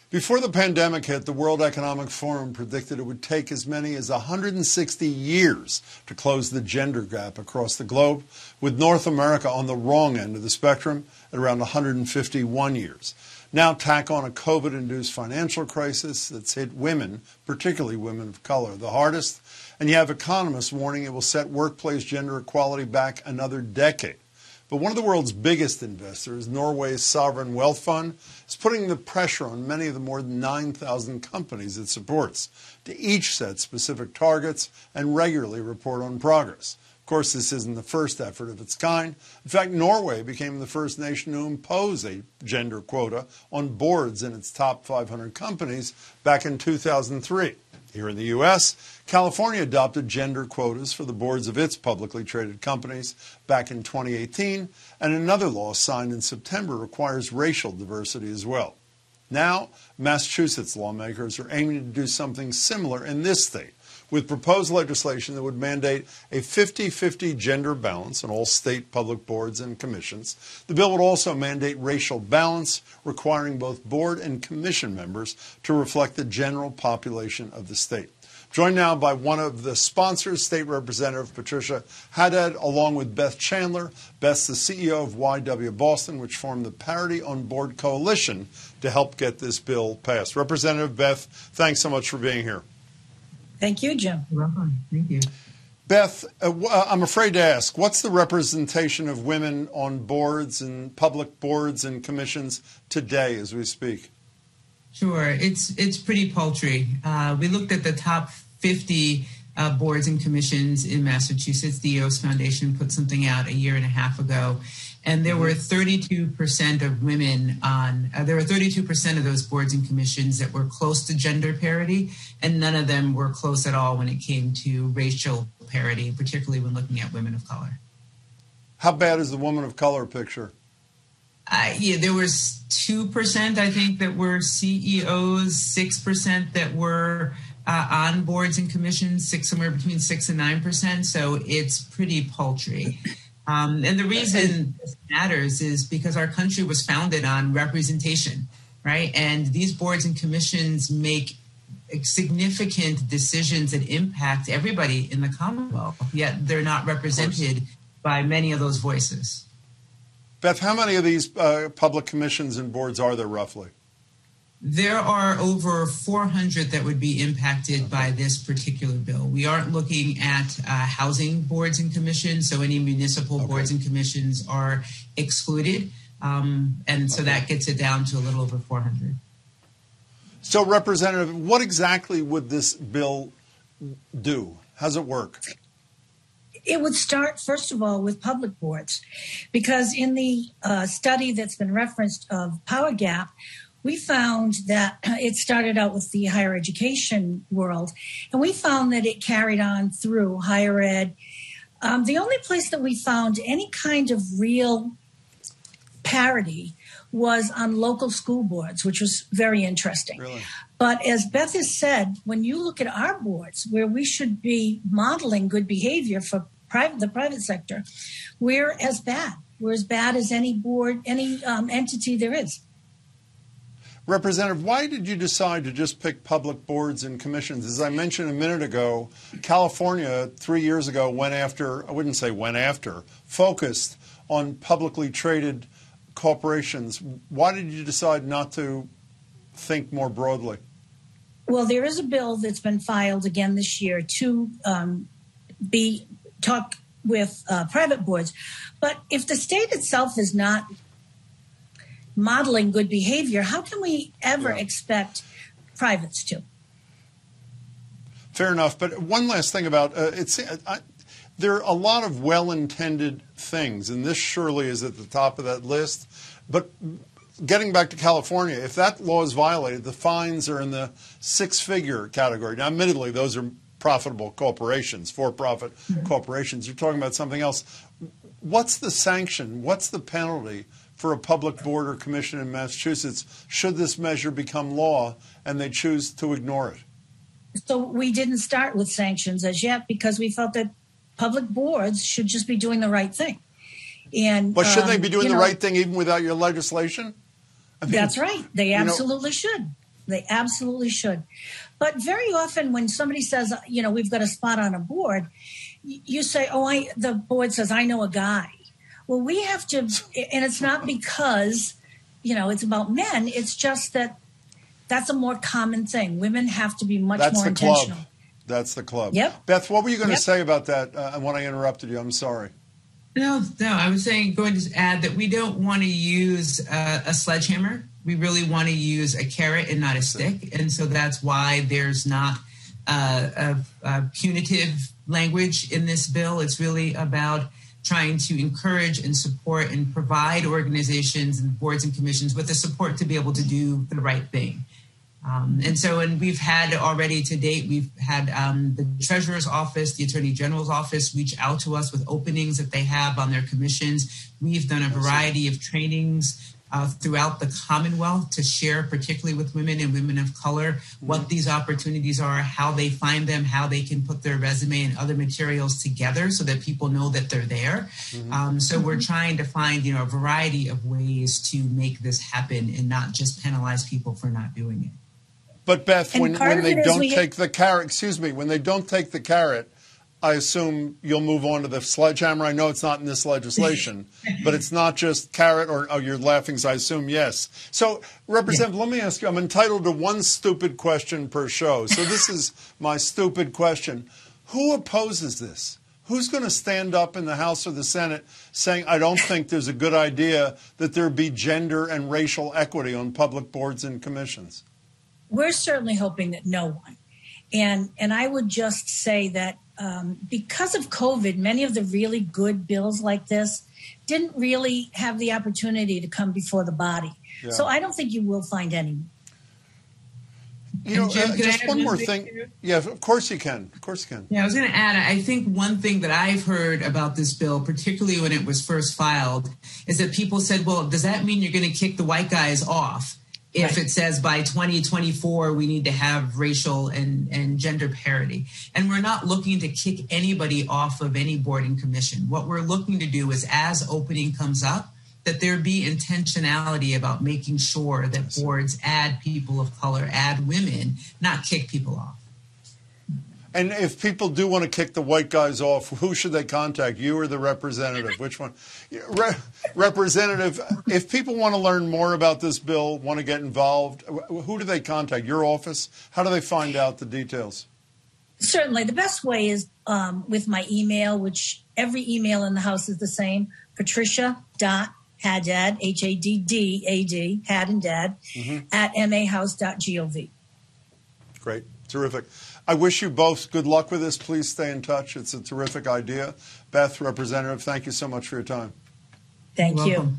Before the pandemic hit, the World Economic Forum predicted it would take as many as 160 years to close the gender gap across the globe, with North America on the wrong end of the spectrum at around 151 years. Now tack on a COVID-induced financial crisis that's hit women, particularly women of color, the hardest, and you have economists warning it will set workplace gender equality back another decade. But one of the world's biggest investors, Norway's sovereign wealth fund, is putting the pressure on many of the more than 9,000 companies it supports to each set specific targets and regularly report on progress. Of course, this isn't the first effort of its kind. In fact, Norway became the first nation to impose a gender quota on boards in its top 500 companies back in 2003. Here in the U.S., California adopted gender quotas for the boards of its publicly traded companies back in 2018, and another law signed in September requires racial diversity as well. Now, Massachusetts lawmakers are aiming to do something similar in this state, with proposed legislation that would mandate a 50-50 gender balance on all state public boards and commissions. The bill would also mandate racial balance, requiring both board and commission members to reflect the general population of the state. Joined now by one of the sponsors, State Representative Patricia Haddad, along with Beth Chandler. Beth's the CEO of YW Boston, which formed the Parity on Board Coalition to help get this bill passed. Representative Beth, thanks so much for being here. Thank you, Jim. You're welcome. Thank you. Beth, I'm afraid to ask, what's the representation of women on boards and public boards and commissions today as we speak? Sure. It's pretty paltry. We looked at the top 50 boards and commissions in Massachusetts. The EOS Foundation put something out a year and a half ago. And there were 32% of women on, there were 32% of those boards and commissions that were close to gender parity, and none of them were close at all when it came to racial parity, particularly when looking at women of color. How bad is the woman of color picture? Yeah, there was 2%, I think, that were CEOs, 6% that were on boards and commissions, somewhere between 6 and 9%. So it's pretty paltry. And the reason this matters is because our country was founded on representation, right? And these boards and commissions make significant decisions that impact everybody in the Commonwealth, yet they're not represented by many of those voices. Beth, how many of these public commissions and boards are there roughly? There are over 400 that would be impacted by this particular bill. We aren't looking at housing boards and commissions, so any municipal boards and commissions are excluded. And so that gets it down to a little over 400. So, Representative, what exactly would this bill do? How does it work? It would start, first of all, with public boards, because in the study that's been referenced of Power Gap, we found that it started out with the higher education world, and we found that it carried on through higher ed. The only place that we found any kind of real parity was on local school boards, which was very interesting. Really? But as Beth has said, when you look at our boards, where we should be modeling good behavior for the private sector, we're as bad. We're as bad as any board, any entity there is. Representative, why did you decide to just pick public boards and commissions? As I mentioned a minute ago, California 3 years ago went after, I wouldn't say went after, focused on publicly traded corporations. Why did you decide not to think more broadly? Well, there is a bill that's been filed again this year to talk with private boards. But if the state itself is not modeling good behavior, how can we ever expect privates to? Fair enough. But one last thing about there are a lot of well-intended things, and this surely is at the top of that list. But getting back to California, if that law is violated, the fines are in the six-figure category. Now, admittedly, those are profitable corporations, for-profit corporations. You're talking about something else. What's the sanction? What's the penalty for a public board or commission in Massachusetts should this measure become law and they choose to ignore it? So we didn't start with sanctions as yet because we felt that public boards should just be doing the right thing. But should they be doing the right thing even without your legislation? I mean, that's right. They absolutely should. They absolutely should. But very often when somebody says, we've got a spot on a board, you say, the board says, I know a guy. Well, we have to, and it's not because, it's about men. It's just that that's a more common thing. Women have to be much more intentional. That's the club. Yep. Beth, what were you going to say about that when I interrupted you? I'm sorry. No, I was going to add that we don't want to use a sledgehammer. We really want to use a carrot and not a stick. And so that's why there's not a punitive language in this bill. It's really about trying to encourage and support and provide organizations and boards and commissions with the support to be able to do the right thing. And we've had already to date, we've had the Treasurer's Office, the Attorney General's Office reach out to us with openings that they have on their commissions. We've done a variety of trainings throughout the Commonwealth to share, particularly with women and women of color, what these opportunities are, how they find them, how they can put their resume and other materials together so that people know that they're there. So we're trying to find, a variety of ways to make this happen and not just penalize people for not doing it. But Beth, when they don't take the carrot, when they don't take the carrot, I assume you'll move on to the sledgehammer. I know it's not in this legislation, but it's not just carrot you're laughing, so I assume yes. So, Representative, let me ask you, I'm entitled to one stupid question per show. So this is my stupid question. Who opposes this? Who's going to stand up in the House or the Senate saying, I don't think there's a good idea that there be gender and racial equity on public boards and commissions? We're certainly hoping that no one. And I would just say that because of COVID, many of the really good bills like this didn't really have the opportunity to come before the body. Yeah. So I don't think you will find any. Jim, just one more thing. Yeah, of course you can. Of course you can. Yeah, I was going to add, I think one thing that I've heard about this bill, particularly when it was first filed, is that people said, well, does that mean you're going to kick the white guys off? If it says by 2024, we need to have racial and gender parity. And we're not looking to kick anybody off of any board and commission. What we're looking to do is, as opening comes up, that there be intentionality about making sure that boards add people of color, add women, not kick people off. And if people do want to kick the white guys off, who should they contact, you or the representative? Which one? Representative, if people want to learn more about this bill, want to get involved, who do they contact? Your office? How do they find out the details? Certainly. The best way is with my email, which every email in the House is the same, patricia.haddad, Haddad, Haddad, at mahouse.gov. Great. Terrific. I wish you both good luck with this. Please stay in touch. It's a terrific idea. Beth, Representative, thank you so much for your time. Thank you.